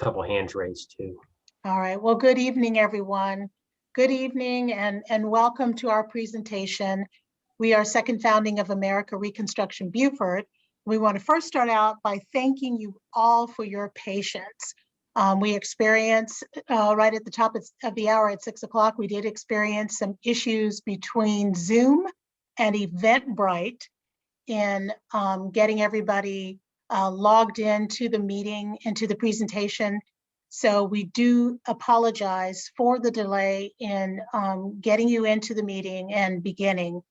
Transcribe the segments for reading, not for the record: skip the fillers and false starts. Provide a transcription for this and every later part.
couple hands raised too. All right, well, good evening, everyone. Good evening and welcome to our presentation. We are Second Founding of America Reconstruction Beaufort. We want to first start out by thanking you all for your patience. We experienced right at the top of the hour at 6 o'clock, we did experience some issues between Zoom and Eventbrite in getting everybody logged into the meeting and to the presentation. So we do apologize for the delay in getting you into the meeting and beginning.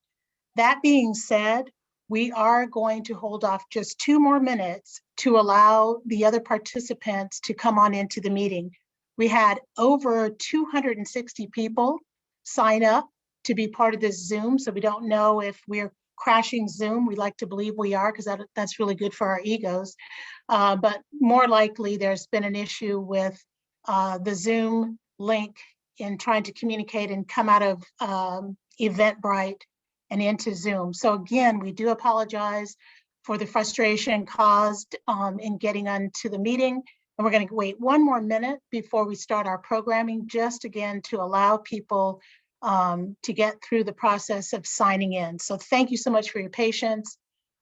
That being said, we are going to hold off just 2 more minutes to allow the other participants to come on into the meeting. We had over 260 people sign up to be part of this Zoom, so we don't know if we're crashing Zoom. We like to believe we are because that's really good for our egos. But more likely there's been an issue with the Zoom link in trying to communicate and come out of Eventbrite and into Zoom. So again, we do apologize for the frustration caused in getting onto the meeting. And we're going to wait 1 more minute before we start our programming, just again to allow people to get through the process of signing in. So thank you so much for your patience.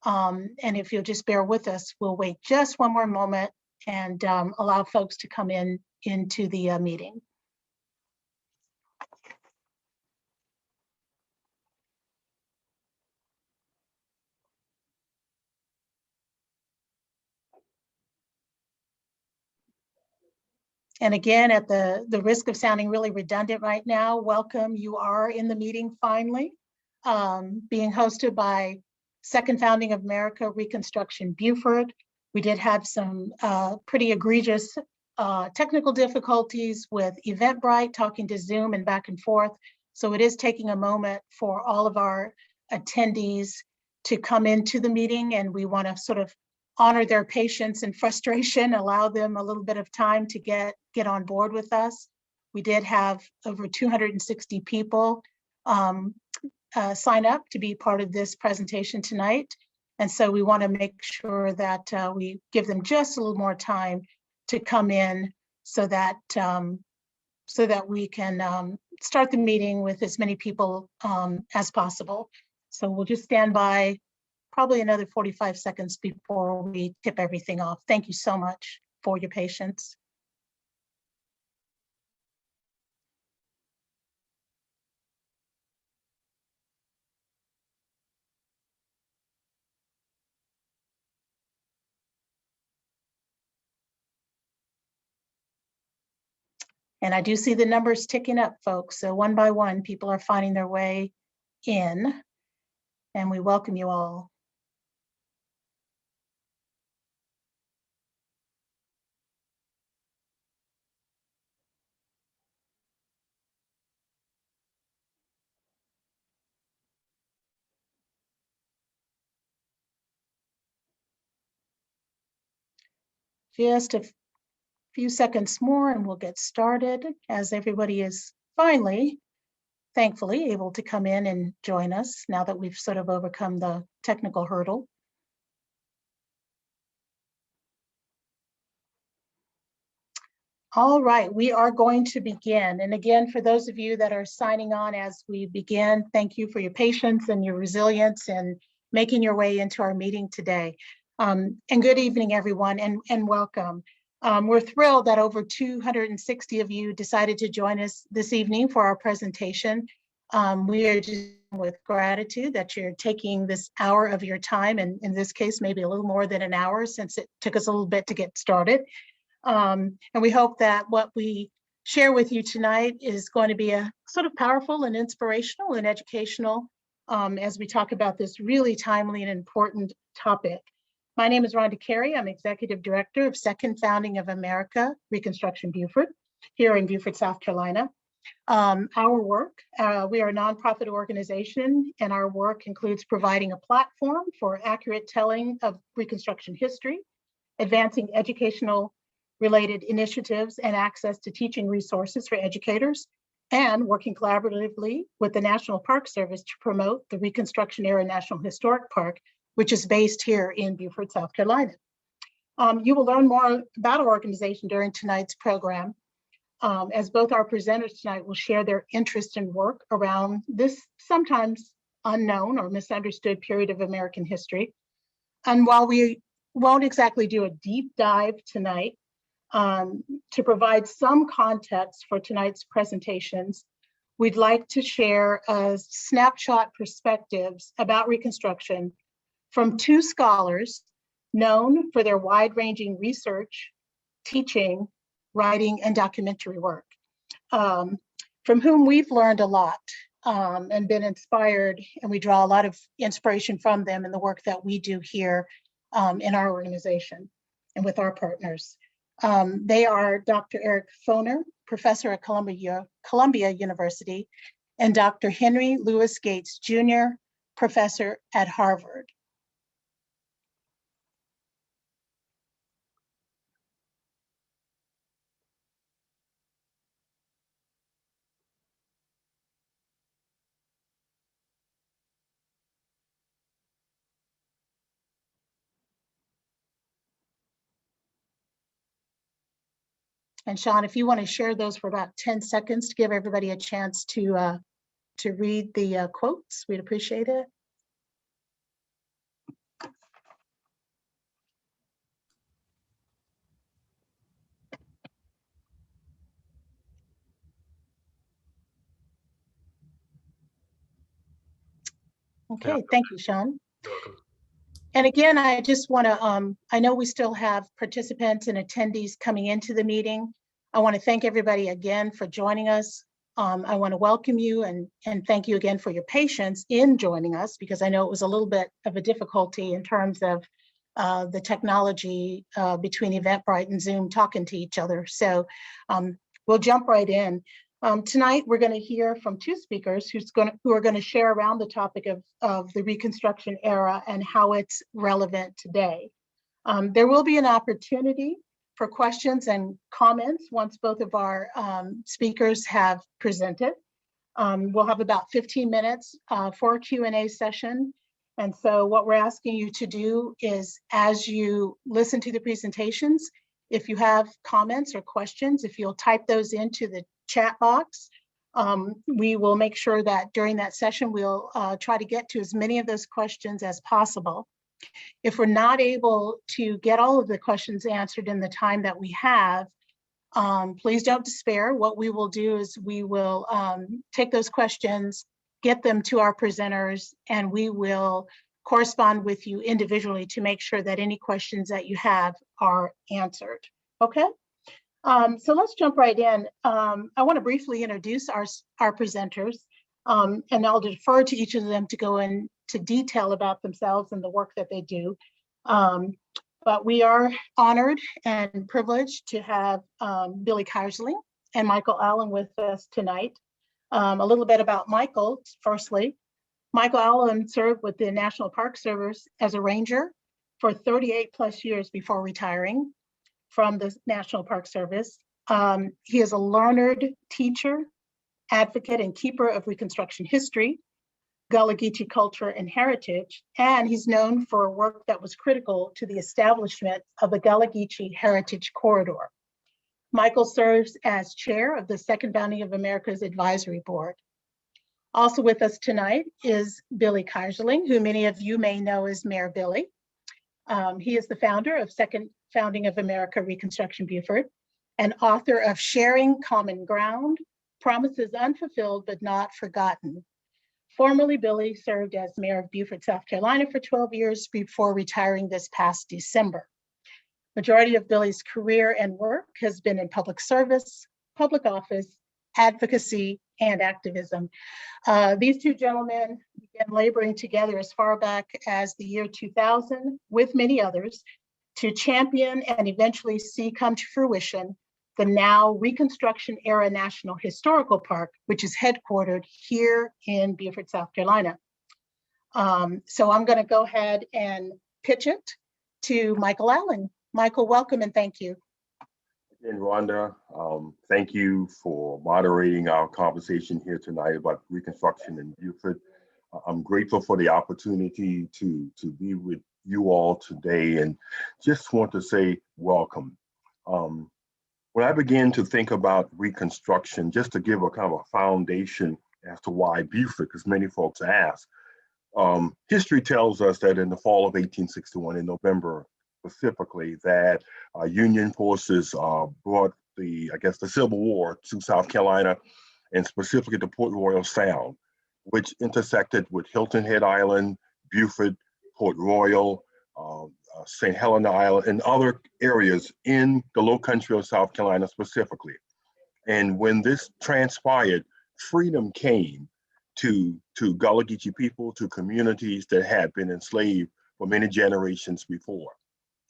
And if you'll just bear with us, we'll wait just 1 more moment and allow folks to come into the meeting. And again, at the risk of sounding really redundant right now, welcome. You are in the meeting finally, being hosted by Second Founding of America Reconstruction Beaufort. We did have some pretty egregious technical difficulties with Eventbrite, talking to Zoom and back and forth. So it is taking a moment for all of our attendees to come into the meeting, and we want to sort of honor their patience and frustration, allow them a little bit of time to get on board with us. We did have over 260 people sign up to be part of this presentation tonight. And so we want to make sure that we give them just a little more time to come in so that we can start the meeting with as many people as possible. So we'll just stand by probably another 45 seconds before we tip everything off. Thank you so much for your patience. And I do see the numbers ticking up, folks. So 1 by 1, people are finding their way in, and we welcome you all. Just a few seconds more and we'll get started as everybody is finally, thankfully, able to come in and join us now that we've sort of overcome the technical hurdle. All right, we are going to begin. And again, for those of you that are signing on as we begin, thank you for your patience and your resilience and making your way into our meeting today. And good evening, everyone, and welcome. We're thrilled that over 260 of you decided to join us this evening for our presentation. We are just with gratitude that you're taking this hour of your time, and in this case, maybe a little more than an hour since it took us a little bit to get started. And we hope that what we share with you tonight is going to be a sort of powerful and inspirational and educational as we talk about this really timely and important topic. My name is Rhonda Carey. I'm Executive Director of Second Founding of America Reconstruction Beaufort here in Beaufort, South Carolina. Our work, we are a nonprofit organization, and our work includes providing a platform for accurate telling of Reconstruction history, advancing educational related initiatives and access to teaching resources for educators, and working collaboratively with the National Park Service to promote the Reconstruction Era National Historic Park, which is based here in Beaufort, South Carolina. You will learn more about our organization during tonight's program, as both our presenters tonight will share their interest in work around this sometimes unknown or misunderstood period of American history. And while we won't exactly do a deep dive tonight, to provide some context for tonight's presentations, we'd like to share a snapshot perspectives about Reconstruction from two scholars known for their wide-ranging research, teaching, writing, and documentary work, from whom we've learned a lot and been inspired, and we draw a lot of inspiration from them in the work that we do here in our organization and with our partners. They are Dr. Eric Foner, professor at Columbia University, and Dr. Henry Louis Gates Jr., professor at Harvard. And Sean, if you want to share those for about 10 seconds to give everybody a chance to read the quotes, we'd appreciate it. Okay, thank you, Sean. You're welcome. And again, I just want to, I know we still have participants and attendees coming into the meeting. I want to thank everybody again for joining us. I want to welcome you and thank you again for your patience in joining us, because I know it was a little bit of a difficulty in terms of the technology between Eventbrite and Zoom talking to each other. So we'll jump right in. Tonight, we're going to hear from two speakers who are going to share around the topic of the Reconstruction era and how it's relevant today. There will be an opportunity for questions and comments once both of our speakers have presented. We'll have about 15 minutes for a Q&A session. And so what we're asking you to do is, as you listen to the presentations, if you have comments or questions, if you'll type those into the chat box, we will make sure that during that session, we'll try to get to as many of those questions as possible. If we're not able to get all of the questions answered in the time that we have, please don't despair. What we will do is we will take those questions, get them to our presenters, and we will correspond with you individually to make sure that any questions that you have are answered. Okay? So let's jump right in. I want to briefly introduce our presenters, and I'll defer to each of them to go into detail about themselves and the work that they do. But we are honored and privileged to have Billy Keisling and Michael Allen with us tonight. A little bit about Michael, firstly. Michael Allen served with the National Park Service as a ranger for 38 plus years before retiring from the National Park Service. He is a learned teacher, advocate, and keeper of Reconstruction history, Gullah Geechee culture and heritage, and he's known for work that was critical to the establishment of the Gullah Geechee Heritage Corridor. Michael serves as chair of the Second Founding of America's Advisory Board. Also with us tonight is Billy Keisling, who many of you may know as Mayor Billy. He is the founder of Second Founding of America Reconstruction Beaufort and author of Sharing Common Ground, Promises Unfulfilled but Not Forgotten. Formerly, Billy served as mayor of Beaufort, South Carolina for 12 years before retiring this past December. Majority of Billy's career and work has been in public service, public office, advocacy, and activism. These two gentlemen began laboring together as far back as the year 2000 with many others to champion and eventually see come to fruition the now Reconstruction era National Historical Park, which is headquartered here in Beaufort, South Carolina. So I'm going to go ahead and pitch it to Michael Allen. Michael, welcome and thank you. Again, Rhonda, thank you for moderating our conversation here tonight about Reconstruction in Beaufort. I'm grateful for the opportunity to be with you all today and just want to say welcome. Um, when I began to think about Reconstruction, just to give a kind of a foundation as to why Beaufort, because many folks ask, history tells us that in the fall of 1861, in November specifically, that Union forces brought the Civil War to South Carolina and specifically to Port Royal Sound, which intersected with Hilton Head Island, Beaufort, Port Royal, St. Helena Island, and other areas in the low country of South Carolina specifically. And when this transpired, freedom came to Gullah Geechee people, to communities that had been enslaved for many generations before.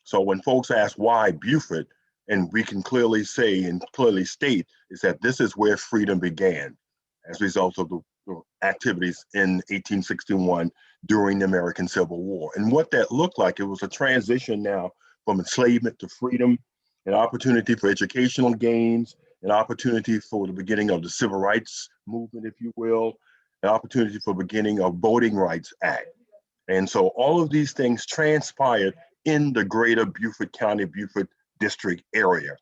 So when folks ask why Beaufort, and we can clearly say and clearly state is that this is where freedom began as a result of the activities in 1861 during the American Civil War. And what that looked like, it was a transition now from enslavement to freedom, an opportunity for educational gains, an opportunity for the beginning of the Civil Rights Movement, if you will, an opportunity for beginning of Voting Rights Act. And so all of these things transpired in the greater Beaufort County, Beaufort district area.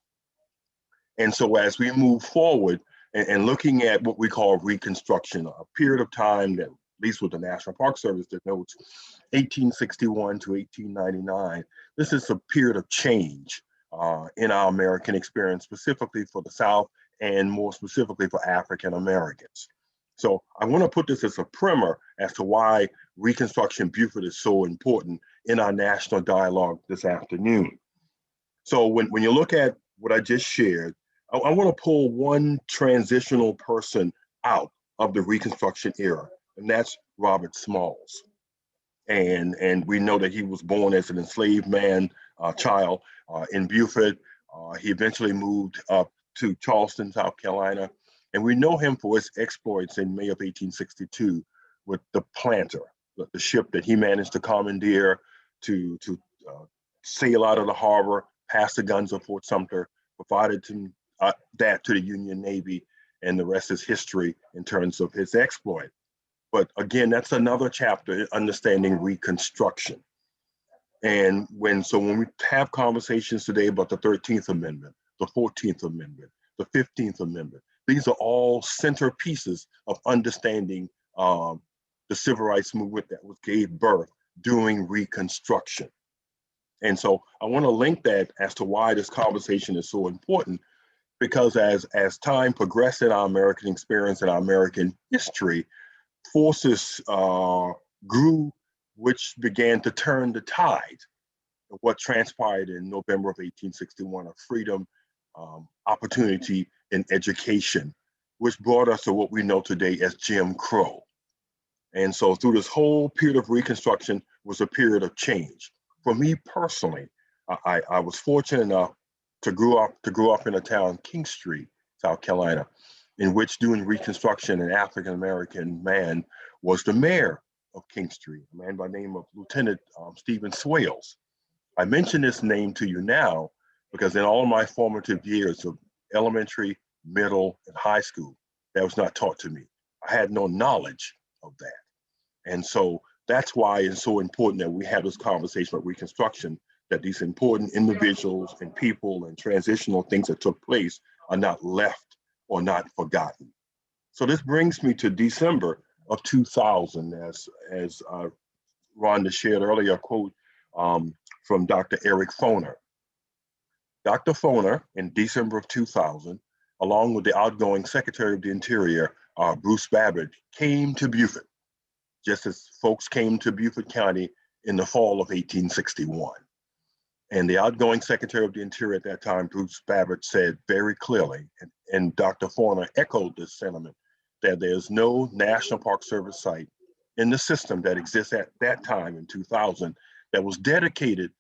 And so as we move forward and looking at what we call Reconstruction, a period of time that, at least with the National Park Service, that notes 1861 to 1899, this is a period of change in our American experience, specifically for the South and more specifically for African Americans. So I want to put this as a primer as to why Reconstruction Beaufort is so important in our national dialogue this afternoon. So when you look at what I just shared, I want to pull one transitional person out of the Reconstruction era, and that's Robert Smalls. And we know that he was born as an enslaved man, child in Beaufort. He eventually moved up to Charleston, South Carolina. And we know him for his exploits in May of 1862 with the Planter, the ship that he managed to commandeer to sail out of the harbor, past the guns of Fort Sumter, provided that to the Union Navy, and the rest is history in terms of his exploit. But again, that's another chapter, understanding Reconstruction. And when we have conversations today about the 13th Amendment, the 14th Amendment, the 15th Amendment, these are all centerpieces of understanding the civil rights movement that gave birth during Reconstruction. And so I want to link that as to why this conversation is so important, because as time progressed in our American experience and our American history, forces grew which began to turn the tide of what transpired in November of 1861 of freedom, opportunity, and education, which brought us to what we know today as Jim Crow. And so through this whole period of Reconstruction was a period of change. For me personally, I was fortunate enough to grow up in a town, King Street, South Carolina, in which during Reconstruction, an African-American man was the mayor of King Street, a man by the name of Lieutenant Stephen Swales. I mention this name to you now because in all of my formative years of elementary, middle, and high school, that was not taught to me. I had no knowledge of that. And so that's why it's so important that we have this conversation about Reconstruction, that these important individuals and people and transitional things that took place are not left or not forgotten. So this brings me to December of 2000, as Rhonda shared earlier, a quote from Dr. Eric Foner. Dr. Foner, in December of 2000, along with the outgoing Secretary of the Interior, Bruce Babbitt, came to Beaufort, just as folks came to Beaufort County in the fall of 1861. And the outgoing Secretary of the Interior at that time, Bruce Babbitt, said very clearly, and Dr. Foner echoed this sentiment, that there's no National Park Service site in the system that exists at that time in 2000 that was dedicated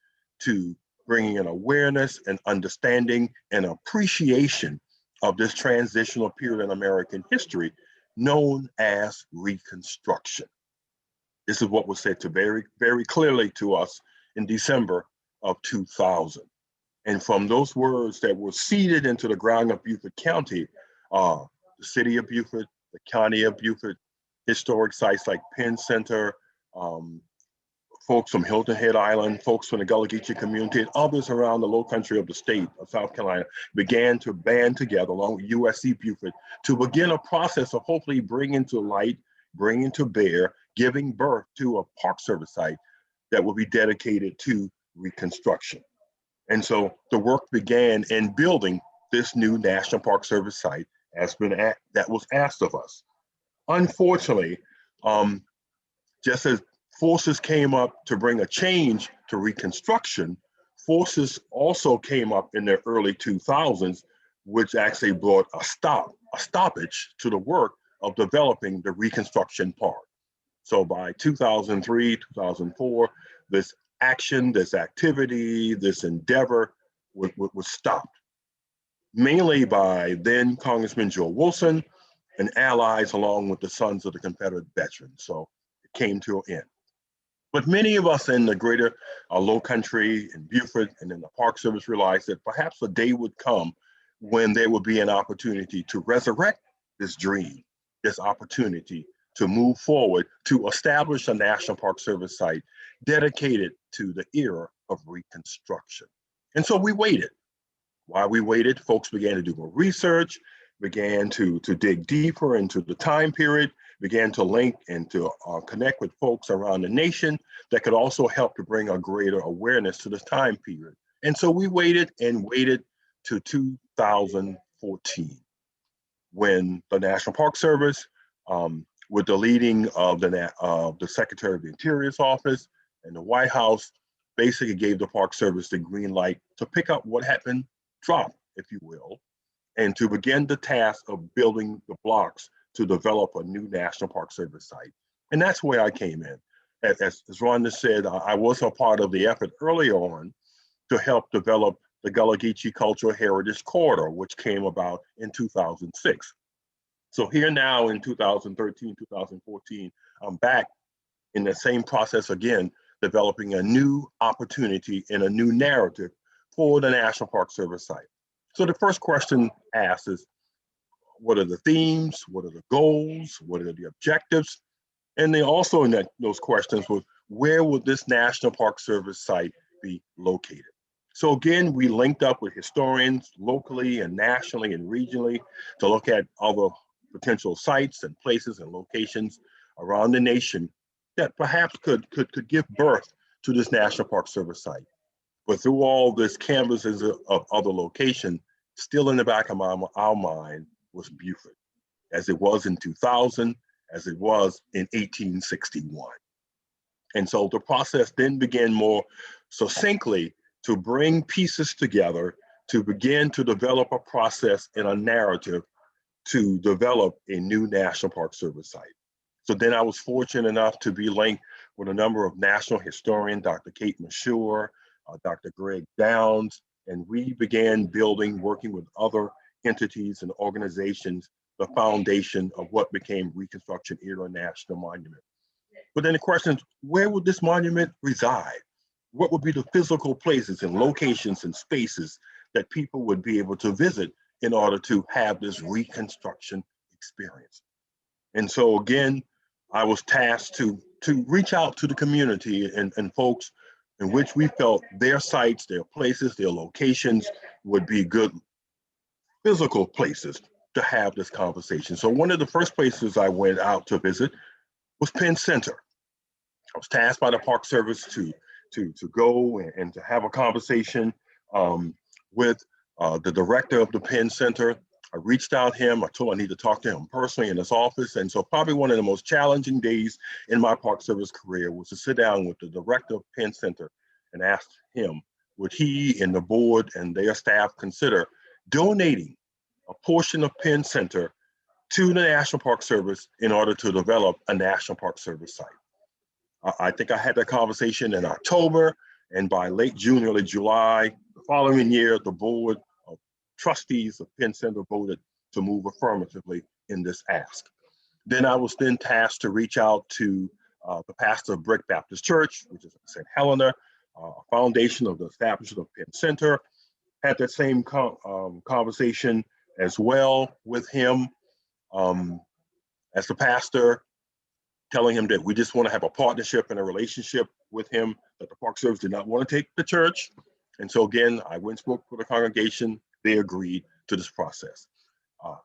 to bringing an awareness and understanding and appreciation of this transitional period in American history known as Reconstruction. This is what was said to very, very clearly to us in December of 2000. And from those words that were seeded into the ground of Beaufort County, the city of Beaufort, the county of Beaufort, historic sites like Penn Center, folks from Hilton Head Island, folks from the Gullah Geechee community, and others around the low country of the state of South Carolina began to band together along with USC Beaufort to begin a process of hopefully bringing to light, bringing to bear, giving birth to a Park Service site that will be dedicated to reconstruction. And so the work began in building this new National Park Service site that was asked of us. Unfortunately, just as forces came up to bring a change to reconstruction, forces also came up in the early 2000s, which actually brought a stoppage to the work of developing the reconstruction part. So by 2003, 2004, this action, this activity, this endeavor was stopped, mainly by then Congressman Joe Wilson and allies along with the Sons of the Confederate Veterans. So it came to an end. But many of us in the greater Low Country in Beaufort and in the Park Service realized that perhaps a day would come when there would be an opportunity to resurrect this dream, this opportunity to move forward, to establish a National Park Service site dedicated to the era of reconstruction. And so we waited. While we waited, folks began to do more research, began to dig deeper into the time period, began to link and to connect with folks around the nation that could also help to bring a greater awareness to this time period. And so we waited and waited to 2014, when the National Park Service, with the leading of the Secretary of the Interior's office and the White House, basically gave the Park Service the green light to pick up what had been dropped, if you will, and to begin the task of building the blocks to develop a new National Park Service site. And that's where I came in. As Rhonda said, I was a part of the effort earlier on to help develop the Gullah Geechee Cultural Heritage Corridor, which came about in 2006. So here now in 2013, 2014, I'm back in the same process again, developing a new opportunity and a new narrative for the National Park Service site. So the first question asked is, what are the themes? What are the goals? What are the objectives? And then also in those questions was, where would this National Park Service site be located? So again, we linked up with historians locally and nationally and regionally to look at other potential sites and places and locations around the nation that perhaps could give birth to this National Park Service site. But through all this canvases of other locations, still in the back of our mind was Beaufort, as it was in 2000, as it was in 1861. And so the process then began more succinctly to bring pieces together to begin to develop a process and a narrative to develop a new National Park Service site. So then I was fortunate enough to be linked with a number of national historians, Dr. Kate Mashur, Dr. Greg Downs, and we began building, working with other entities and organizations, the foundation of what became Reconstruction Era National Monument. But then the question is, where would this monument reside? What would be the physical places and locations and spaces that people would be able to visit in order to have this reconstruction experience? And so again, I was tasked to reach out to the community and folks in which we felt their sites, their places, their locations would be good physical places to have this conversation. So one of the first places I went out to visit was Penn Center. I was tasked by the Park Service to go and to have a conversation with the director of the Penn Center. I reached out to him. I told him I need to talk to him personally in his office. And so probably one of the most challenging days in my Park Service career was to sit down with the director of Penn Center and ask him, would he and the board and their staff consider donating a portion of Penn Center to the National Park Service in order to develop a National Park Service site. I think I had that conversation in October, and by late June, early July, the following year, the board of trustees of Penn Center voted to move affirmatively in this ask. Then I was then tasked to reach out to the pastor of Brick Baptist Church, which is St. Helena, a foundation of the establishment of Penn Center. Had that same conversation as well with him as the pastor. telling him that we just want to have a partnership and a relationship with him, that the Park Service did not want to take the church. And so again, I went and spoke with the congregation. They agreed to this process.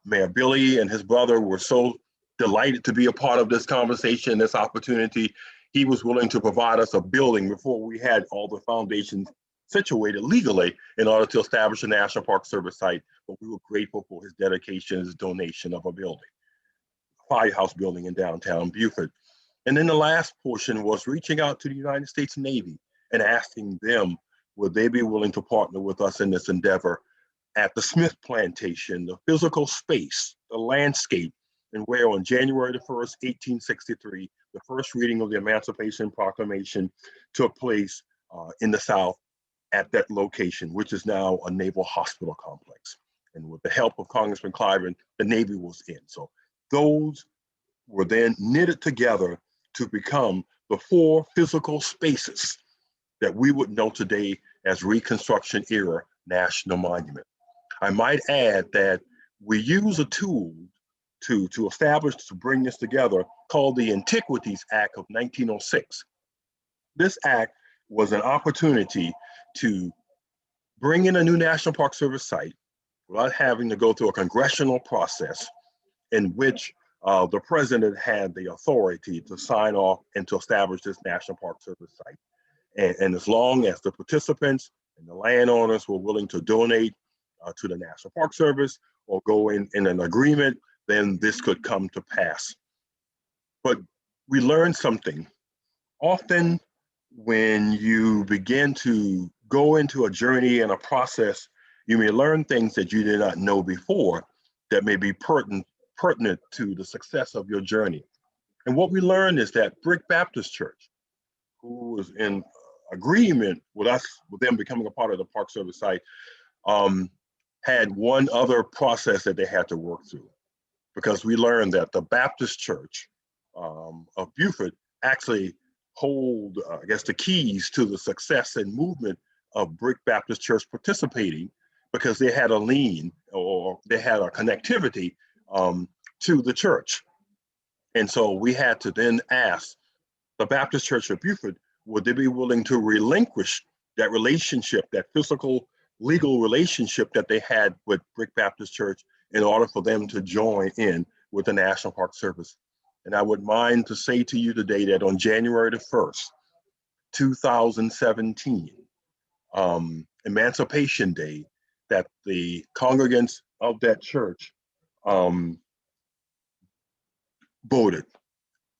Mayor Billy and his brother were so delighted to be a part of this conversation, this opportunity. He was willing to provide us a building before we had all the foundations situated legally in order to establish a National Park Service site. But we were grateful for his dedication, his donation of a building, a firehouse building in downtown Beaufort. And then the last portion was reaching out to the United States Navy and asking them, would they be willing to partner with us in this endeavor at the Smith Plantation, the physical space, the landscape, and where on January the 1st, 1863, the first reading of the Emancipation Proclamation took place in the South at that location, which is now a naval hospital complex. And with the help of Congressman Clyburn, the Navy was in. So those were then knitted together to become the 4 physical spaces that we would know today as Reconstruction Era National Monument. I might add that we use a tool to establish, to bring this together, called the Antiquities Act of 1906. This act was an opportunity to bring in a new National Park Service site without having to go through a congressional process in which the president had the authority to sign off and to establish this National Park Service site. And as long as the participants and the landowners were willing to donate to the National Park Service or go in an agreement, then this could come to pass. But we learned something. Often when you begin to go into a journey and a process, you may learn things that you did not know before that may be pertinent to the success of your journey. And what we learned is that Brick Baptist Church, who was in agreement with us, with them becoming a part of the Park Service site, had one other process that they had to work through. Because we learned that the Baptist Church of Beaufort actually hold, I guess, the keys to the success and movement of Brick Baptist Church participating, because they had a lien or they had a connectivity to the church. And so we had to then ask the Baptist Church of Beaufort, would they be willing to relinquish that relationship, that physical, legal relationship that they had with Brick Baptist Church, in order for them to join in with the National Park Service. And I would mind to say to you today that on January the 1st, 2017, Emancipation Day, that the congregants of that church voted,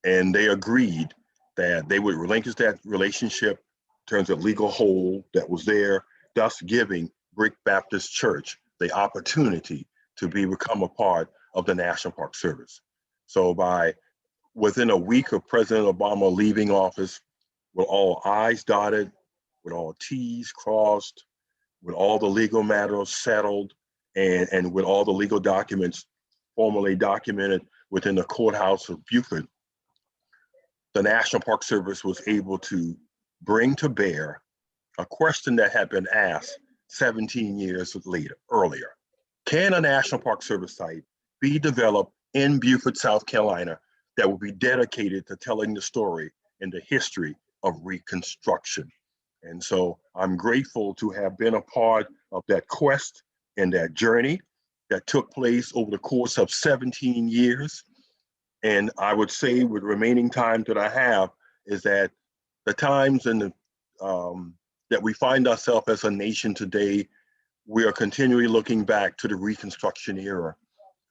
and they agreed that they would relinquish that relationship in terms of legal hold that was there, thus giving Brick Baptist Church the opportunity to become a part of the National Park Service. So within a week of President Obama leaving office, with all I's dotted, with all T's crossed, with all the legal matters settled, and with all the legal documents formally documented within the courthouse of Beaufort, the National Park Service was able to bring to bear a question that had been asked 17 years earlier. Can a National Park Service site be developed in Beaufort, South Carolina, that will be dedicated to telling the story and the history of Reconstruction? And so I'm grateful to have been a part of that quest and that journey that took place over the course of 17 years. And I would say, with remaining time that I have, is that the times and that we find ourselves as a nation today, we are continually looking back to the Reconstruction era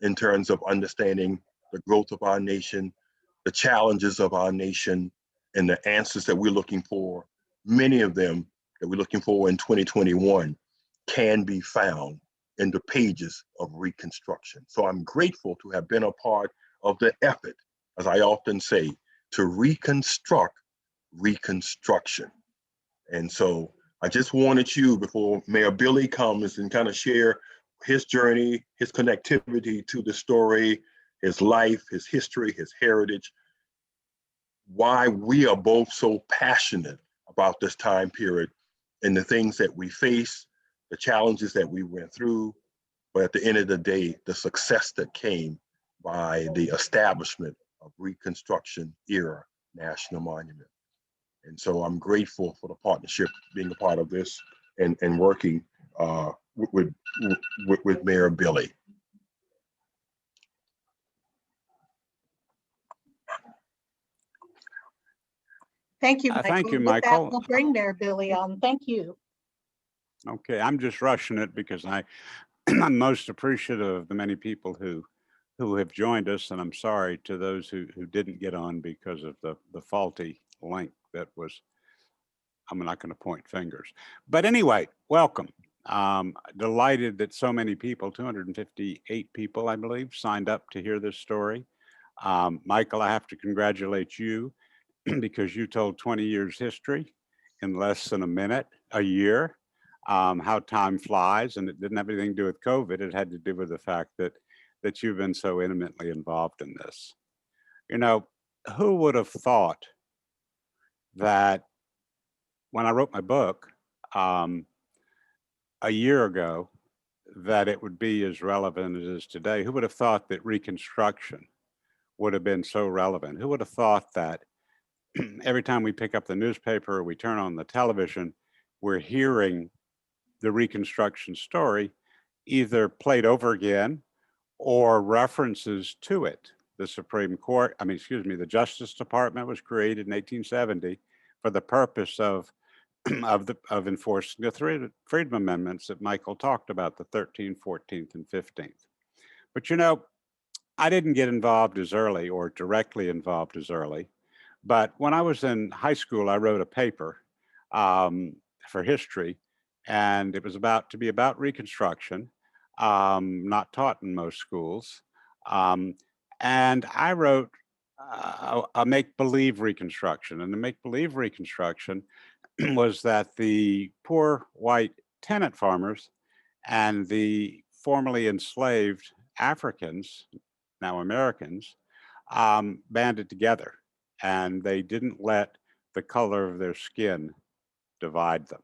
in terms of understanding the growth of our nation, the challenges of our nation, and the answers that we're looking for. Many of them that we're looking for in 2021 can be found in the pages of Reconstruction. So I'm grateful to have been a part of the effort, as I often say, to reconstruct Reconstruction. And so I just wanted you, before Mayor Billy comes and kind of share his journey, his connectivity to the story, his life, his history, his heritage, why we are both so passionate about this time period and the things that we face, the challenges that we went through, but at the end of the day, the success that came by the establishment of Reconstruction Era National Monument. And so I'm grateful for the partnership, being a part of this and working with, with Mayor Billy. Thank you, Michael. Thank you, With that, Michael. we'll bring Mayor Billy on. Thank you. Okay, I'm just rushing it because I'm most appreciative of the many people who have joined us, and I'm sorry to those who didn't get on because of the faulty link that was. I'm not going to point fingers, but anyway, welcome. Delighted that so many people, 258 people, I believe, signed up to hear this story. Michael, I have to congratulate you because you told 20 years history in less than a year. How time flies, and it didn't have anything to do with COVID. It had to do with the fact that you've been so intimately involved in this. You know, who would have thought that when I wrote my book a year ago, that it would be as relevant as it is today? Who would have thought that Reconstruction would have been so relevant? Who would have thought that every time we pick up the newspaper or we turn on the television, we're hearing the Reconstruction story either played over again or references to it? The Supreme Court, the Justice Department was created in 1870 for the purpose of enforcing the Freedom Amendments that Michael talked about, the 13th, 14th, and 15th. But you know, I didn't get involved as early or directly involved as early. But when I was in high school, I wrote a paper for history, and it was about Reconstruction, not taught in most schools. And I wrote a make-believe Reconstruction, and the make-believe Reconstruction was that the poor white tenant farmers and the formerly enslaved Africans, now Americans, banded together, and they didn't let the color of their skin divide them.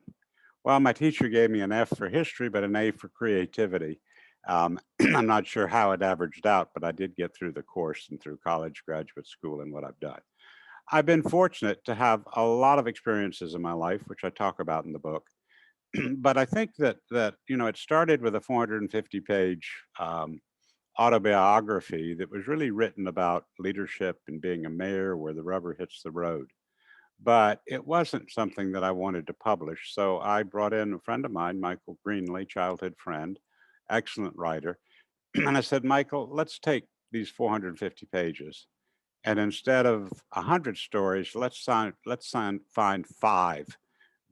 Well, my teacher gave me an F for history, but an A for creativity. I'm not sure how it averaged out, but I did get through the course and through college, graduate school, and what I've done. I've been fortunate to have a lot of experiences in my life, which I talk about in the book. But I think that it started with a 450-page autobiography that was really written about leadership and being a mayor where the rubber hits the road. But it wasn't something that I wanted to publish. So I brought in a friend of mine, Michael Greenlee, childhood friend, excellent writer. And I said, Michael, let's take these 450 pages, and instead of 100 stories, let's find 5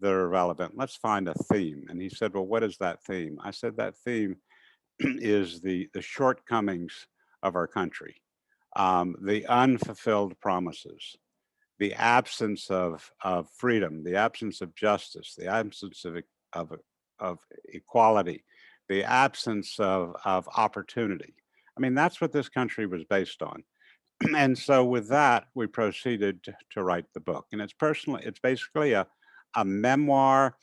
that are relevant. Let's find a theme. And he said, well, what is that theme? I said, that theme is the shortcomings of our country, the unfulfilled promises, the absence of freedom, the absence of justice, the absence of equality, the absence of opportunity. I mean, that's what this country was based on. And so with that, we proceeded to write the book. And it's basically a memoir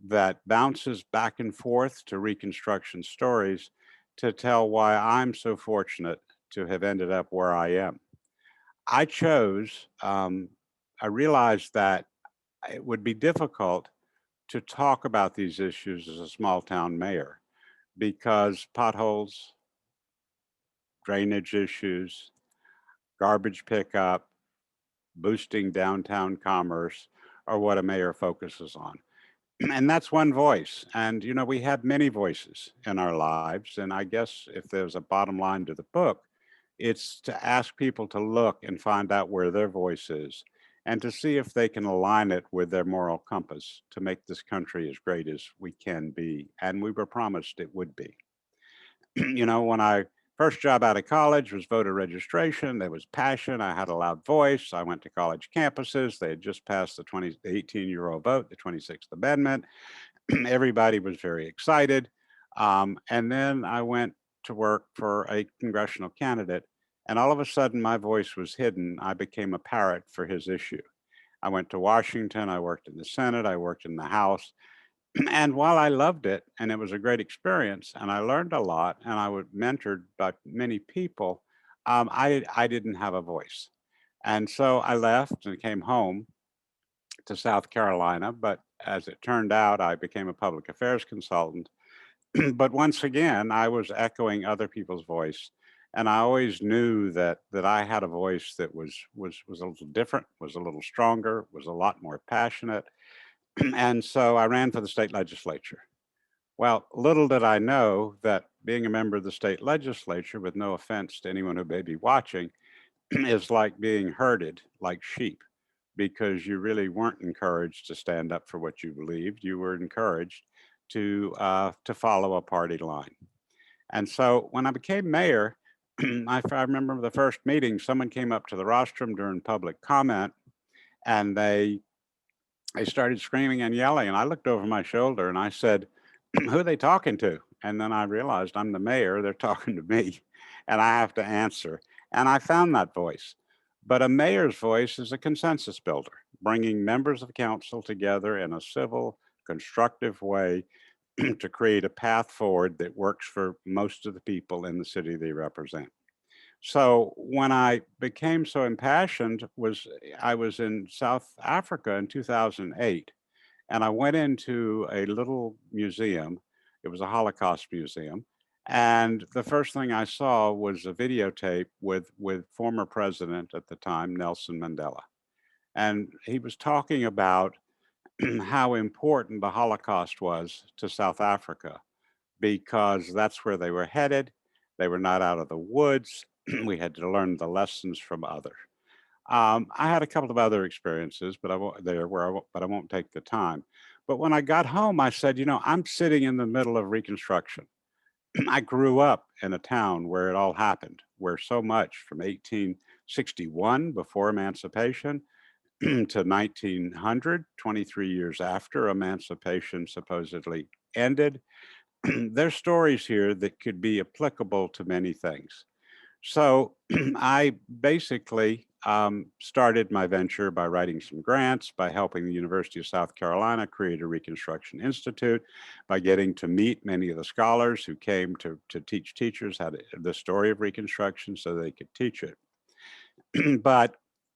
that bounces back and forth to Reconstruction stories to tell why I'm so fortunate to have ended up where I am. I realized that it would be difficult to talk about these issues as a small town mayor because potholes, drainage issues, garbage pickup, boosting downtown commerce are what a mayor focuses on. And that's one voice. And, you know, we have many voices in our lives. And I guess if there's a bottom line to the book, it's to ask people to look and find out where their voice is and to see if they can align it with their moral compass to make this country as great as we can be. And we were promised it would be. You know, when I first job out of college was voter registration. There was passion. I had a loud voice. I went to college campuses. They had just passed the 18-year-old vote, the 26th Amendment. Everybody was very excited. And then I went to work for a congressional candidate, and all of a sudden my voice was hidden. I became a parrot for his issue. I went to Washington. I worked in the Senate. I worked in the House. And while I loved it, and it was a great experience, and I learned a lot, and I was mentored by many people, I didn't have a voice. And so I left and came home to South Carolina. But as it turned out, I became a public affairs consultant. But once again, I was echoing other people's voice. And I always knew that I had a voice that was a little different, was a little stronger, was a lot more passionate. And so I ran for the state legislature. Well, little did I know that being a member of the state legislature, with no offense to anyone who may be watching, is like being herded like sheep, because you really weren't encouraged to stand up for what you believed. You were encouraged to follow a party line. And so when I became mayor, I remember the first meeting, someone came up to the rostrum during public comment, and they started screaming and yelling. And I looked over my shoulder and I said, "Who are they talking to?" And then I realized I'm the mayor. They're talking to me, and I have to answer. And I found that voice. But a mayor's voice is a consensus builder, bringing members of council together in a civil, constructive way to create a path forward that works for most of the people in the city they represent. So when I became so impassioned was I was in South Africa in 2008, and I went into a little museum. It was a Holocaust museum. And the first thing I saw was a videotape with former president at the time, Nelson Mandela. And he was talking about how important the Holocaust was to South Africa, because that's where they were headed. They were not out of the woods. We had to learn the lessons from others. I had a couple of other experiences, but I won't there where I won't, but I won't take the time. But when I got home, I said, I'm sitting in the middle of Reconstruction. I grew up in a town where it all happened, where so much from 1861, before emancipation, to 1900, 23 years after emancipation supposedly ended. There's stories here that could be applicable to many things. So I basically started my venture by writing some grants, by helping the University of South Carolina create a Reconstruction Institute, by getting to meet many of the scholars who came to teach teachers the story of Reconstruction so they could teach it. But,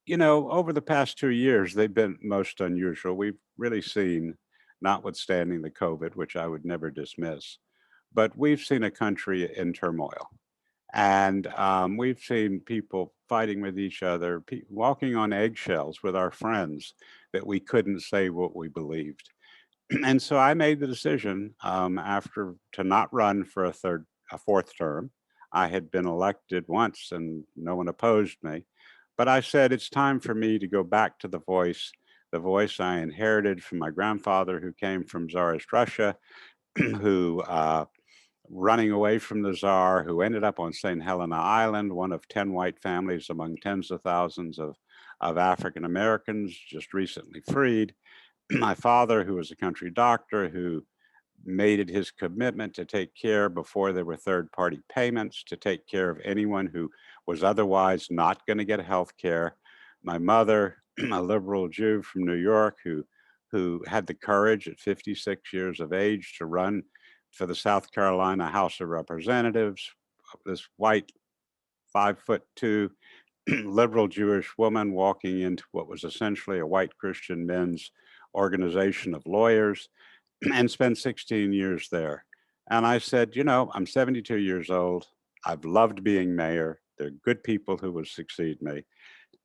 over the past 2 years, they've been most unusual. We've really seen, notwithstanding the COVID, which I would never dismiss, but we've seen a country in turmoil. And we've seen people fighting with each other, walking on eggshells with our friends, that we couldn't say what we believed. And so I made the decision after to not run for a fourth term. I had been elected once and no one opposed me. But I said, it's time for me to go back to the voice I inherited from my grandfather, who came from Tsarist Russia, who running away from the Tsar, who ended up on St. Helena Island, one of 10 white families among tens of thousands of African Americans just recently freed. My father, who was a country doctor, who made it his commitment to take care, before there were third-party payments, to take care of anyone who was otherwise not going to get health care. My mother, a liberal Jew from New York, who had the courage at 56 years of age to run for the South Carolina House of Representatives. This white 5'2" liberal Jewish woman walking into what was essentially a white Christian men's organization of lawyers, and spent 16 years there. And I said, I'm 72 years old. I've loved being mayor. There are good people who will succeed me.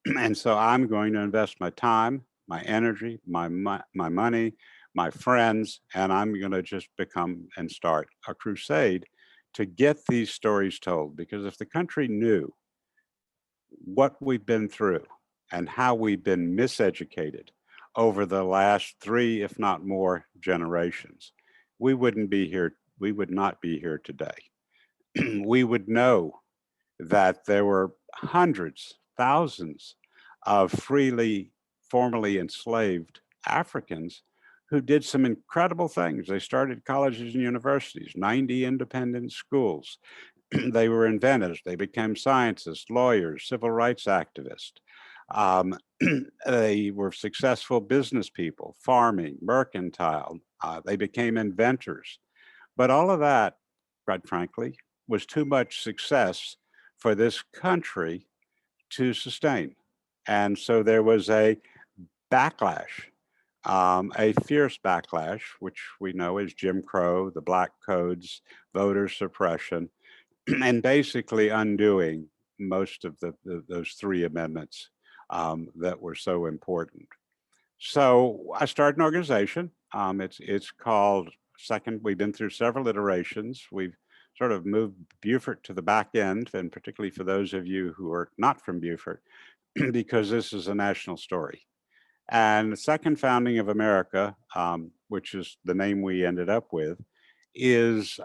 And so I'm going to invest my time, my energy, my money, my friends, and I'm going to just become and start a crusade to get these stories told. Because if the country knew what we've been through and how we've been miseducated over the last 3, if not more, generations, we wouldn't be here. We would not be here today. We would know that there were hundreds, thousands of formerly enslaved Africans who did some incredible things. They started colleges and universities, 90 independent schools. They were inventors. They became scientists, lawyers, civil rights activists. They were successful business people, farming, mercantile. They became inventors. But all of that, quite frankly, was too much success for this country to sustain. And so there was a backlash, a fierce backlash, which we know is Jim Crow, the Black Codes, voter suppression, and basically undoing most of those three amendments that were so important. So I started an organization. It's called Second. We've been through several iterations. We've sort of moved Beaufort to the back end, and particularly for those of you who are not from Beaufort, because this is a national story. And the Second Founding of America, which is the name we ended up with, is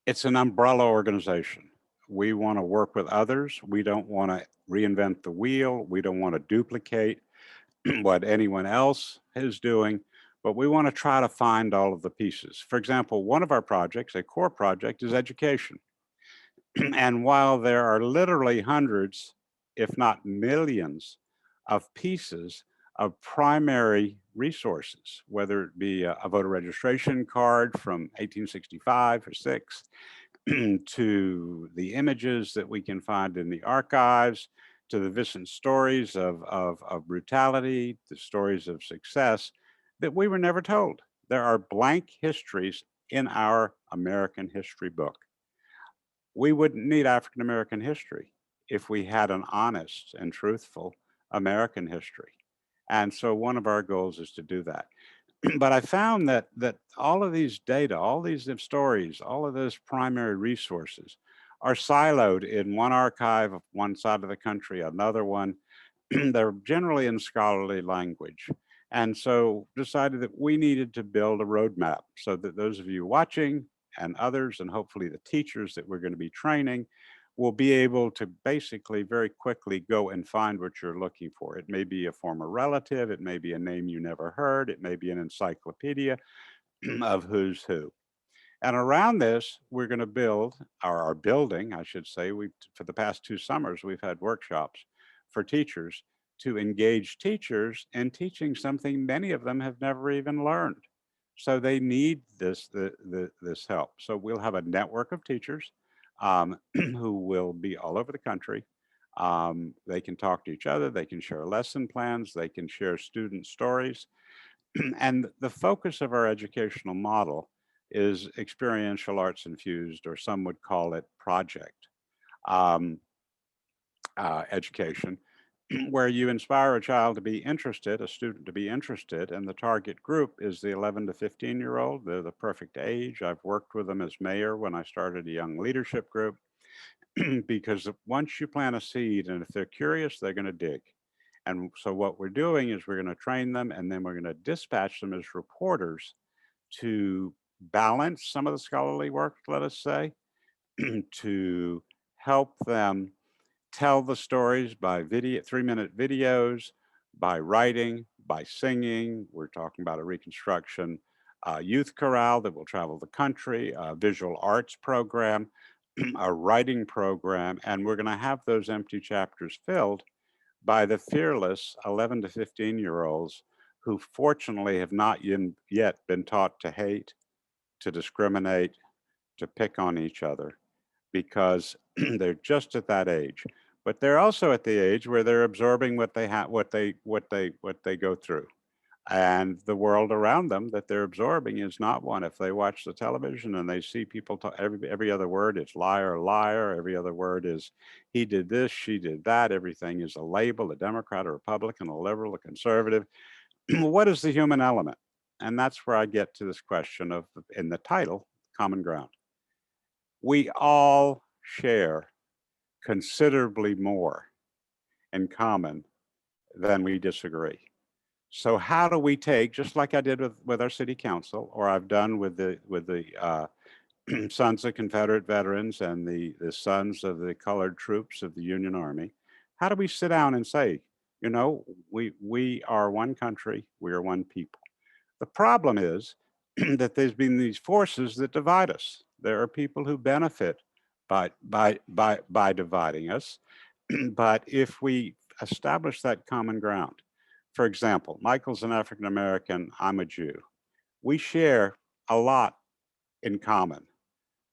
it's an umbrella organization. We want to work with others. We don't want to reinvent the wheel. We don't want to duplicate what anyone else is doing, but we want to try to find all of the pieces. For example, one of our projects, a core project, is education. And while there are literally hundreds, if not millions, of pieces of primary resources, whether it be a voter registration card from 1865 or 6, to the images that we can find in the archives, to the Vicent stories of brutality, the stories of success that we were never told. There are blank histories in our American history book. We wouldn't need African American history if we had an honest and truthful American history. And so one of our goals is to do that. But I found that all of these data, all these stories, all of those primary resources are siloed in one archive of one side of the country, another one. They're generally in scholarly language. And so decided that we needed to build a roadmap so that those of you watching and others, and hopefully the teachers that we're going to be training, will be able to basically very quickly go and find what you're looking for. It may be a former relative, it may be a name you never heard, it may be an encyclopedia of who's who. And around this, we're going to build, or are building, I should say, for the past 2 summers, we've had workshops for teachers to engage teachers in teaching something many of them have never even learned. So they need this help. So we'll have a network of teachers who will be all over the country. They can talk to each other, they can share lesson plans, they can share student stories. And the focus of our educational model is experiential arts infused, or some would call it project education, where you inspire a child to be interested, a student to be interested, and the target group is the 11 to 15-year-old. They're the perfect age. I've worked with them as mayor when I started a young leadership group, because once you plant a seed, and if they're curious, they're going to dig. And so what we're doing is we're going to train them, and then we're going to dispatch them as reporters to balance some of the scholarly work, let us say, to help them tell the stories by video, 3-minute videos, by writing, by singing. We're talking about a Reconstruction youth chorale that will travel the country, a visual arts program, a writing program, and we're going to have those empty chapters filled by the fearless 11 to 15-year-olds who fortunately have not yet been taught to hate, to discriminate, to pick on each other, because they're just at that age. But they're also at the age where they're absorbing what they go through, and the world around them that they're absorbing is not one. If they watch the television and they see people talk, every other word is liar, liar. Every other word is he did this, she did that. Everything is a label: a Democrat, a Republican, a liberal, a conservative. What is the human element? And that's where I get to this question of, in the title, common ground. We all share considerably more in common than we disagree. So how do we take, just like I did with our city council, or I've done with the sons of Confederate veterans and the sons of the colored troops of the Union Army, how do we sit down and say, you know, we are one country, we are one people? The problem is that there's been these forces that divide us. There are people who benefit by dividing us. But if we establish that common ground, for example, Michael's an African American, I'm a Jew. We share a lot in common,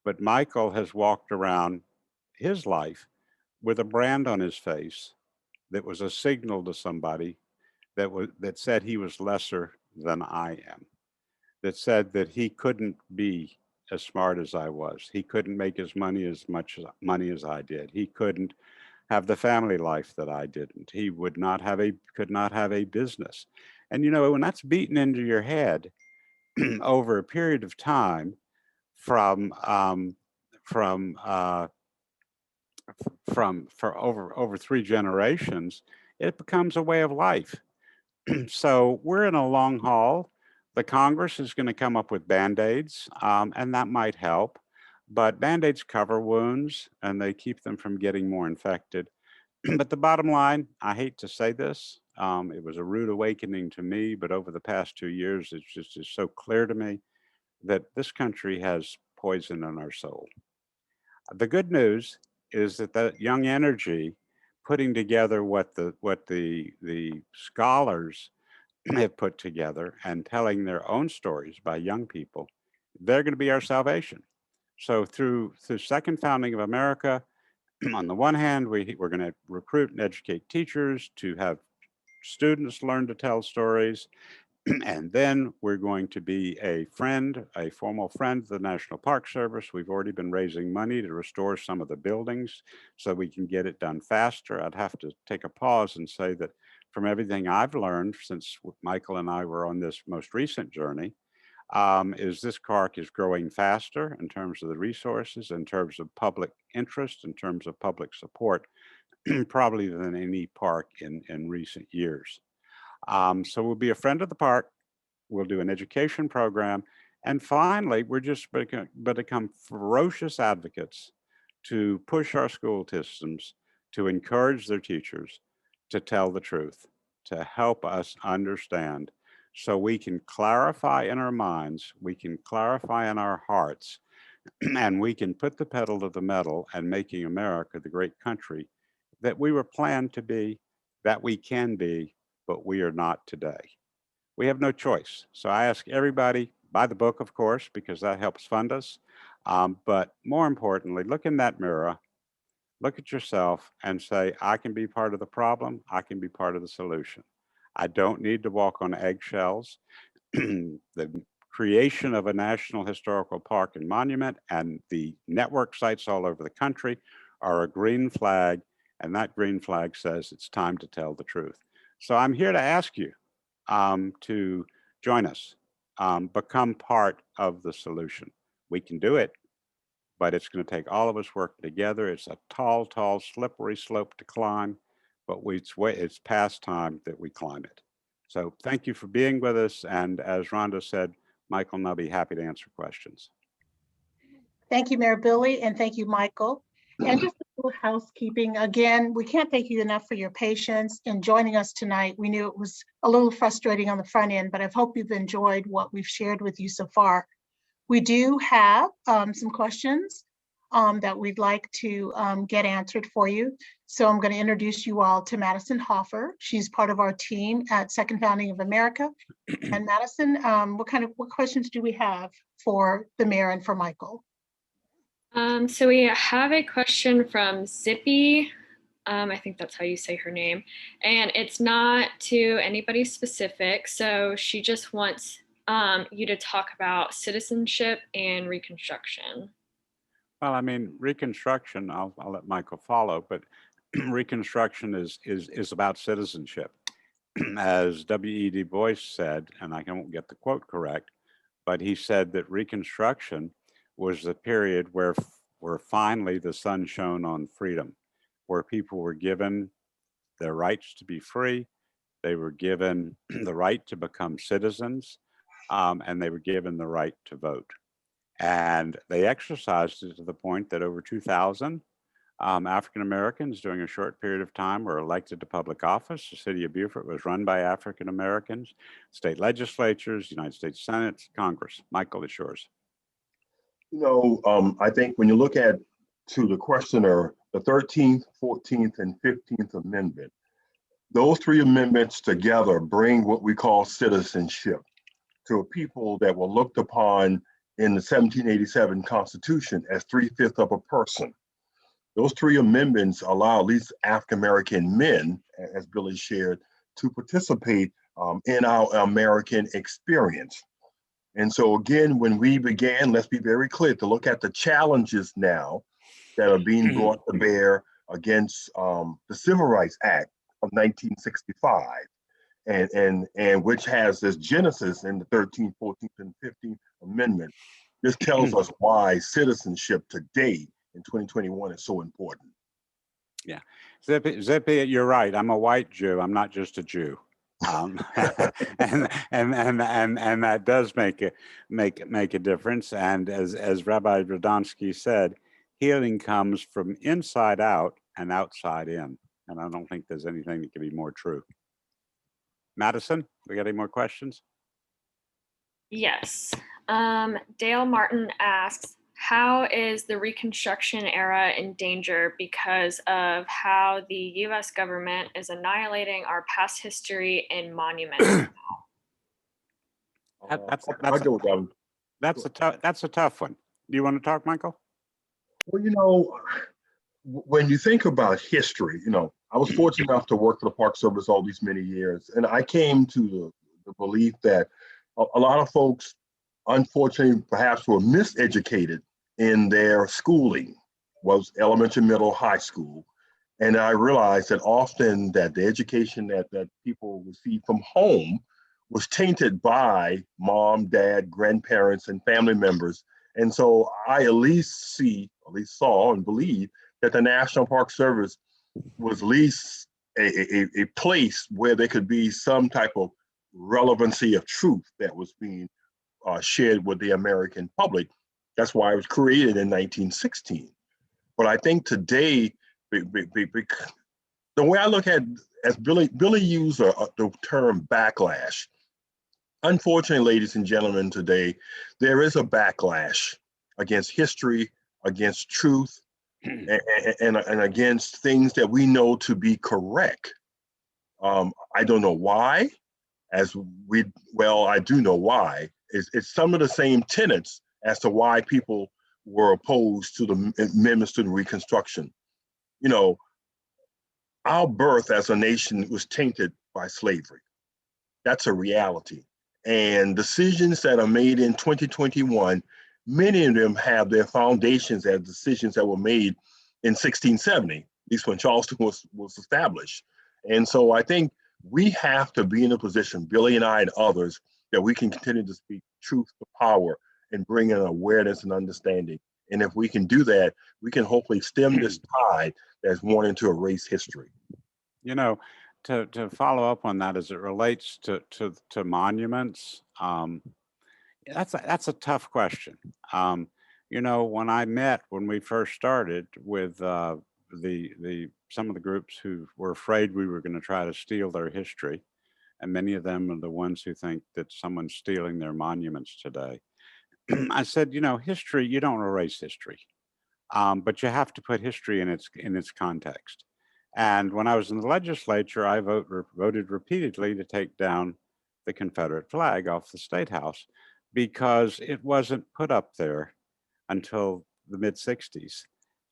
but Michael has walked around his life with a brand on his face that was a signal to somebody that said he was lesser than I am, that said that he couldn't be as smart as I was. He couldn't make as much money as I did. He couldn't have the family life that I didn't. He could not have a business. And when that's beaten into your head over a period of time from for over 3 generations, it becomes a way of life. So we're in a long haul. The Congress is going to come up with Band-Aids, and that might help. But Band-Aids cover wounds and they keep them from getting more infected. But the bottom line, I hate to say this, it was a rude awakening to me, but over the past 2 years, it's just is so clear to me that this country has poison in our soul. The good news is that young energy, putting together what the scholars have put together and telling their own stories by young people, they're going to be our salvation. So through second founding of America, on the one hand, we're going to recruit and educate teachers to have students learn to tell stories. And then we're going to be a formal friend of the National Park Service. We've already been raising money to restore some of the buildings so we can get it done faster. I'd have to take a pause and say that from everything I've learned since Michael and I were on this most recent journey, is this park is growing faster in terms of the resources, in terms of public interest, in terms of public support, probably than any park in recent years. So we'll be a friend of the park. We'll do an education program. And finally, we're just become ferocious advocates to push our school systems to encourage their teachers to tell the truth, to help us understand so we can clarify in our minds, we can clarify in our hearts, and we can put the pedal to the metal and making America the great country that we were planned to be, that we can be, but we are not today. We have no choice. So I ask everybody, buy the book, of course, because that helps fund us. But more importantly, look in that mirror, look at yourself and say, I can be part of the problem. I can be part of the solution. I don't need to walk on eggshells. The creation of a National Historical Park and Monument and the network sites all over the country are a green flag. And that green flag says it's time to tell the truth. So I'm here to ask you to join us, become part of the solution. We can do it, but it's going to take all of us working together. It's a tall, tall, slippery slope to climb, but it's past time that we climb it. So thank you for being with us. And as Rhonda said, Michael and I'll be happy to answer questions. Thank you, Mayor Billy, and thank you, Michael. And just a little housekeeping. Again, we can't thank you enough for your patience in joining us tonight. We knew it was a little frustrating on the front end, but I hope you've enjoyed what we've shared with you so far. We do have some questions that we'd like to get answered for you. So I'm going to introduce you all to Madison Hoffer. She's part of our team at Second Founding of America. And Madison, what questions do we have for the mayor and for Michael? So we have a question from Zippy. I think that's how you say her name. And it's not to anybody specific. So she just wants you to talk about citizenship and Reconstruction. Well, I mean, Reconstruction, I'll let Michael follow, but Reconstruction is about citizenship. As W.E. Du Bois said, and I won't get the quote correct, but he said that Reconstruction was the period where finally the sun shone on freedom, where people were given their rights to be free, they were given the right to become citizens, and they were given the right to vote. And they exercised it to the point that over 2,000 African Americans during a short period of time were elected to public office. The city of Beaufort was run by African Americans, state legislatures, United States Senate, Congress. Michael, it's yours. I think when you look at to the questioner, the 13th, 14th, and 15th Amendment, those three amendments together bring what we call citizenship to a people that were looked upon in the 1787 Constitution as 3/5 of a person. Those three amendments allow at least African-American men, as Billy shared, to participate in our American experience. And so again, when we began, let's be very clear, to look at the challenges now that are being brought to bear against the Civil Rights Act of 1965, and which has this genesis in the 13th, 14th, and 15th Amendment. This tells us why citizenship today in 2021 is so important. Yeah, Zippy, you're right. I'm a white Jew. I'm not just a Jew. And that does make a difference. And as Rabbi Radonsky said, healing comes from inside out and outside in. And I don't think there's anything that can be more true. Madison, we got any more questions? Yes. Dale Martin asks, how is the Reconstruction era in danger because of how the US government is annihilating our past history and monuments? That's a tough one. Do you want to talk, Michael? Well, when you think about history, I was fortunate enough to work for the Park Service all these many years, and I came to the belief that a lot of folks, unfortunately, perhaps were miseducated in their schooling, was elementary, middle, high school. And I realized that often that the education that people received from home was tainted by mom, dad, grandparents, and family members. And so I at least saw and believe that the National Park Service was at least a place where there could be some type of relevancy of truth that was being shared with the American public. That's why it was created in 1916. But I think today, the way I look at, as Billy used the term backlash. Unfortunately, ladies and gentlemen, today, there is a backlash against history, against truth, and against things that we know to be correct. I don't know why, I do know why. It's some of the same tenets as to why people were opposed to the amendments to the Reconstruction. Our birth as a nation was tainted by slavery. That's a reality. And decisions that are made in 2021, many of them have their foundations as decisions that were made in 1670, at least when Charleston was established. And so I think we have to be in a position, Billy and I and others, that we can continue to speak truth to power and bring in awareness and understanding. And if we can do that, we can hopefully stem this tide that's wanting to erase history. To follow up on that as it relates to monuments, that's a tough question. When we first started with some of the groups who were afraid we were going to try to steal their history, and many of them are the ones who think that someone's stealing their monuments today. I said, history, you don't erase history, but you have to put history in its context. And when I was in the legislature, I voted repeatedly to take down the Confederate flag off the State House because it wasn't put up there until the mid-60s.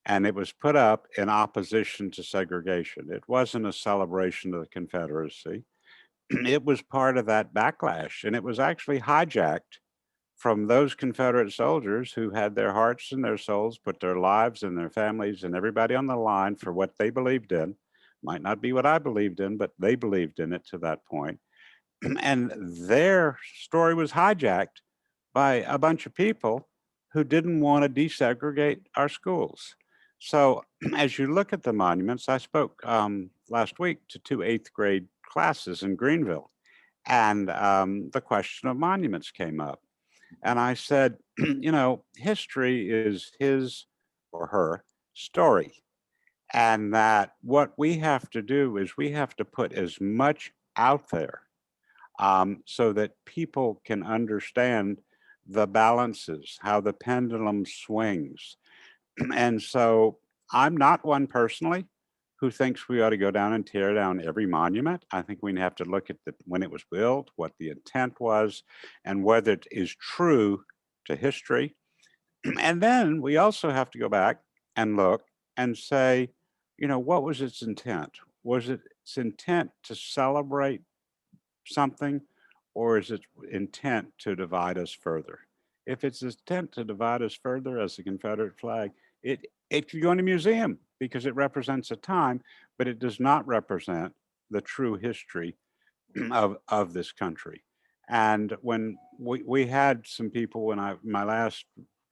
And it was put up in opposition to segregation. It wasn't a celebration of the Confederacy. It was part of that backlash. And it was actually hijacked from those Confederate soldiers who had their hearts and their souls, put their lives and their families and everybody on the line for what they believed in. Might not be what I believed in, but they believed in it to that point. And their story was hijacked by a bunch of people who didn't want to desegregate our schools. So as you look at the monuments, I spoke last week to 2 8th grade classes in Greenville, and the question of monuments came up. And I said, history is his or her story. And that what we have to do is we have to put as much out there so that people can understand the balances, how the pendulum swings. And so I'm not one personally who thinks we ought to go down and tear down every monument. I think we have to look at when it was built, what the intent was, and whether it is true to history. And then we also have to go back and look and say, what was its intent? Was its intent to celebrate something, or is its intent to divide us further? If it's intent to divide us further as the Confederate flag, it could go in a museum because it represents a time, but it does not represent the true history of this country. And when we had some people when my last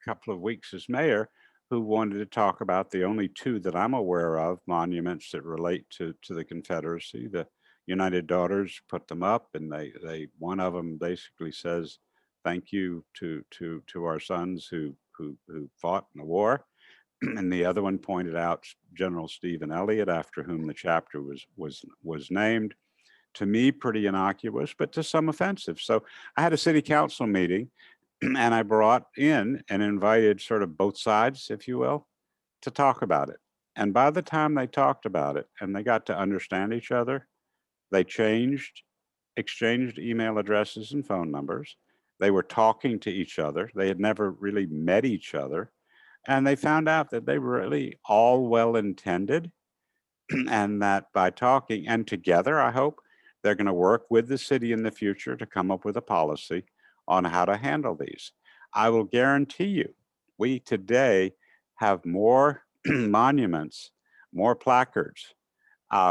couple of weeks as mayor who wanted to talk about the only two that I'm aware of monuments that relate to the Confederacy. The United Daughters put them up, and they one of them basically says thank you to our sons who fought in the war. And the other one pointed out General Stephen Elliott, after whom the chapter was named. To me, pretty innocuous, but to some offensive. So I had a city council meeting, and I brought in and invited sort of both sides, if you will, to talk about it. And by the time they talked about it and they got to understand each other, they exchanged email addresses and phone numbers. They were talking to each other. They had never really met each other. And they found out that they were really all well intended, and that by talking and together, I hope, they're going to work with the city in the future to come up with a policy on how to handle these. I will guarantee you, we today have more monuments, more placards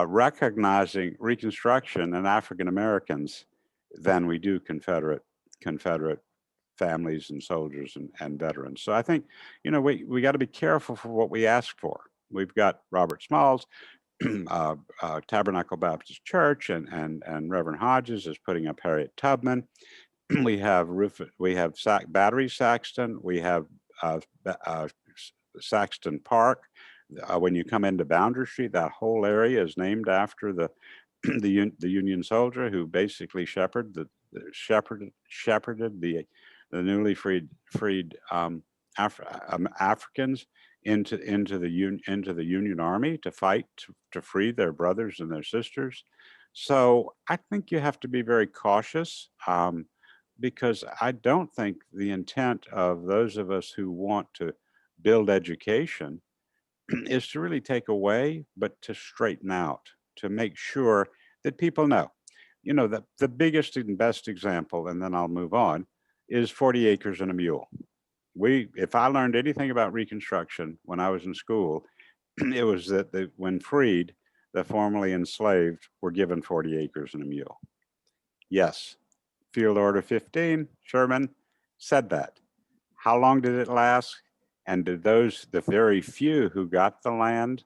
recognizing Reconstruction and African Americans than we do Confederate families and soldiers and veterans. So I think, we got to be careful for what we ask for. We've got Robert Smalls, Tabernacle Baptist Church, and Reverend Hodges is putting up Harriet Tubman. We have Battery Saxton. We have Saxton Park. When you come into Boundary Street, that whole area is named after the Union soldier who basically shepherded the newly freed Africans into the Union Army to fight to free their brothers and their sisters. So I think you have to be very cautious, because I don't think the intent of those of us who want to build education is to really take away, but to straighten out, to make sure that people know. The biggest and best example, and then I'll move on, is 40 acres and a mule. If I learned anything about Reconstruction when I was in school, it was that when freed, the formerly enslaved were given 40 acres and a mule. Yes, Field Order 15, Sherman said that. How long did it last? And did the very few who got the land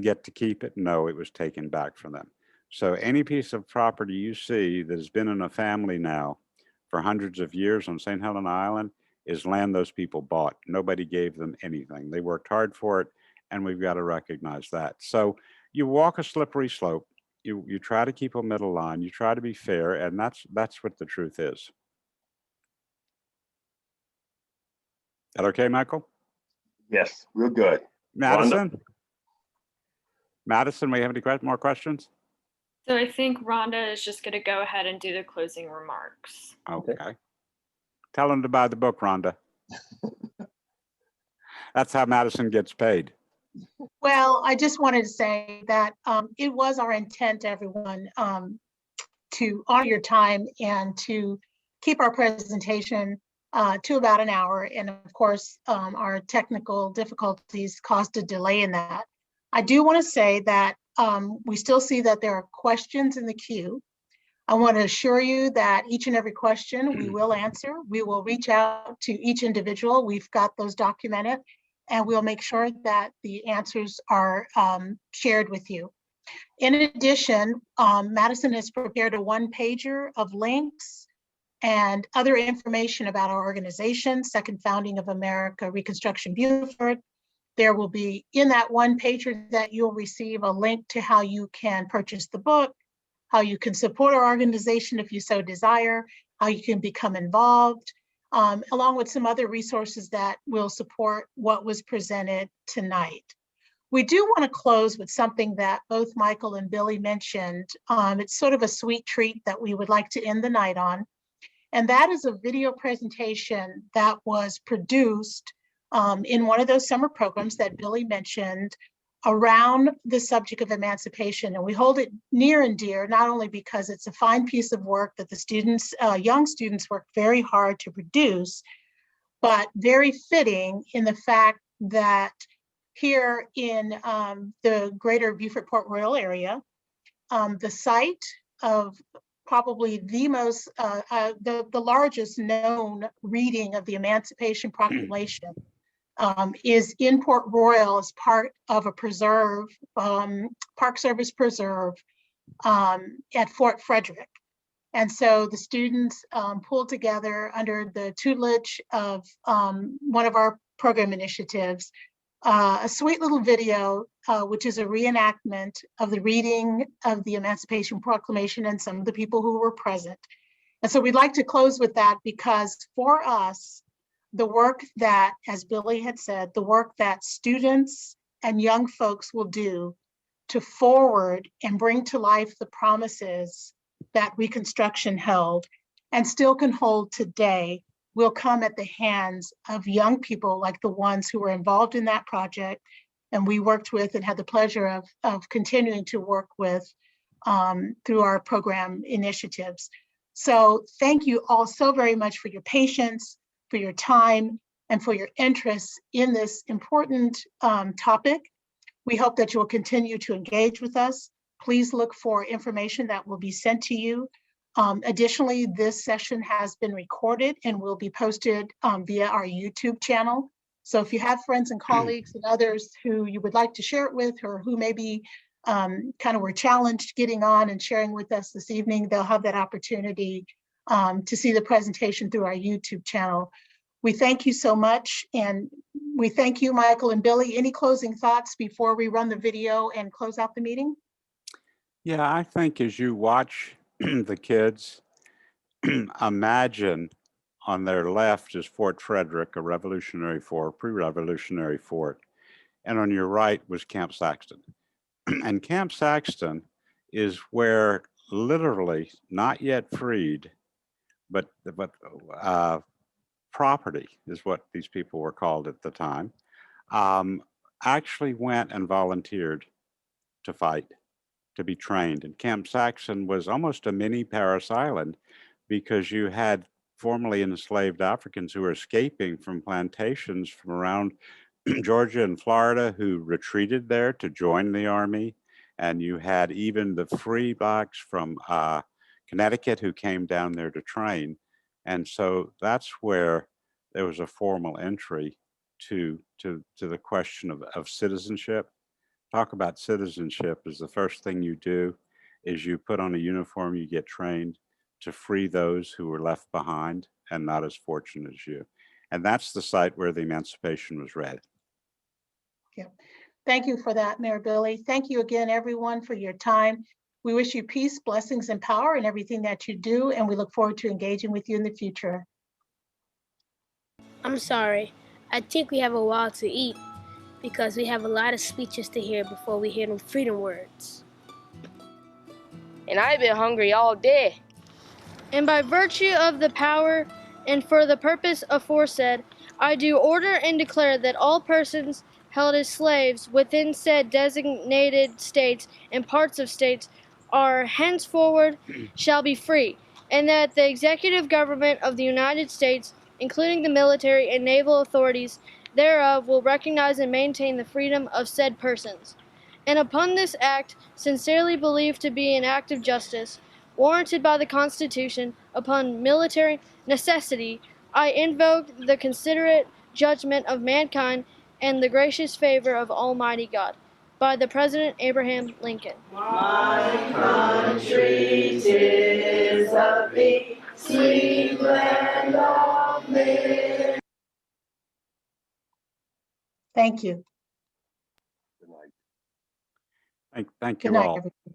get to keep it? No, it was taken back from them. So any piece of property you see that has been in a family now for hundreds of years on St. Helena Island is land those people bought. Nobody gave them anything. They worked hard for it, and we've got to recognize that. So you walk a slippery slope. You try to keep a middle line. You try to be fair, and that's what the truth is. That okay, Michael? Yes, real good. Madison? Madison, we have any more questions? So I think Rhonda is just going to go ahead and do the closing remarks. Okay. Tell them to buy the book, Rhonda. That's how Madison gets paid. Well, I just wanted to say that it was our intent, everyone, to honor your time and to keep our presentation to about an hour. And of course, our technical difficulties caused a delay in that. I do want to say that we still see that there are questions in the queue. I want to assure you that each and every question we will answer. We will reach out to each individual. We've got those documented, and we'll make sure that the answers are shared with you. In addition, Madison has prepared a one-pager of links and other information about our organization, Second Founding of America Reconstruction Beaufort. There will be in that one-pager that you'll receive a link to how you can purchase the book, how you can support our organization if you so desire, how you can become involved, along with some other resources that will support what was presented tonight. We do want to close with something that both Michael and Billy mentioned. It's sort of a sweet treat that we would like to end the night on. And that is a video presentation that was produced in one of those summer programs that Billy mentioned around the subject of emancipation. And we hold it near and dear, not only because it's a fine piece of work that the students, young students work very hard to produce, but very fitting in the fact that here in the greater Beaufort Port Royal area, the site of probably the most, the largest known reading of the Emancipation Proclamation is in Port Royal as part of a preserve, Park Service preserve at Fort Frederick. And so the students pulled together under the tutelage of one of our program initiatives, a sweet little video, which is a reenactment of the reading of the Emancipation Proclamation and some of the people who were present. And so we'd like to close with that because for us, the work that, as Billy had said, the work that students and young folks will do to forward and bring to life the promises that Reconstruction held and still can hold today will come at the hands of young people like the ones who were involved in that project and we worked with and had the pleasure of continuing to work with through our program initiatives. So thank you all so very much for your patience, for your time, and for your interest in this important topic. We hope that you will continue to engage with us. Please look for information that will be sent to you. Additionally, this session has been recorded and will be posted via our YouTube channel. So if you have friends and colleagues and others who you would like to share it with or who maybe kind of were challenged getting on and sharing with us this evening, they'll have that opportunity to see the presentation through our YouTube channel. We thank you so much. And we thank you, Michael and Billy. Any closing thoughts before we run the video and close out the meeting? Yeah, I think as you watch the kids, imagine on their left is Fort Frederick, a revolutionary fort, pre-revolutionary fort. And on your right was Camp Saxton. And Camp Saxton is where literally not yet freed, but property is what these people were called at the time, actually went and volunteered to fight, to be trained. And Camp Saxton was almost a mini Parris Island because you had formerly enslaved Africans who were escaping from plantations from around Georgia and Florida who retreated there to join the army. And you had even the free blacks from Connecticut who came down there to train. And so that's where there was a formal entry to the question of citizenship. Talk about citizenship is the first thing you do is you put on a uniform, you get trained to free those who were left behind and not as fortunate as you. And that's the site where the Emancipation was read. Yeah. Thank you for that, Mayor Billy. Thank you again, everyone, for your time. We wish you peace, blessings, and power in everything that you do, and we look forward to engaging with you in the future. I'm sorry. I think we have a while to eat because we have a lot of speeches to hear before we hear the freedom words. And I've been hungry all day. And by virtue of the power and for the purpose aforesaid, I do order and declare that all persons held as slaves within said designated states and parts of states are henceforward shall be free, and that the executive government of the United States, including the military and naval authorities thereof, will recognize and maintain the freedom of said persons. And upon this act, sincerely believed to be an act of justice, warranted by the Constitution, upon military necessity, I invoke the considerate judgment of mankind and the gracious favor of Almighty God. By the President Abraham Lincoln. My country, 'tis of thee, sweet land of liberty. Thank you. Good night. Thank Good you night, all. everybody.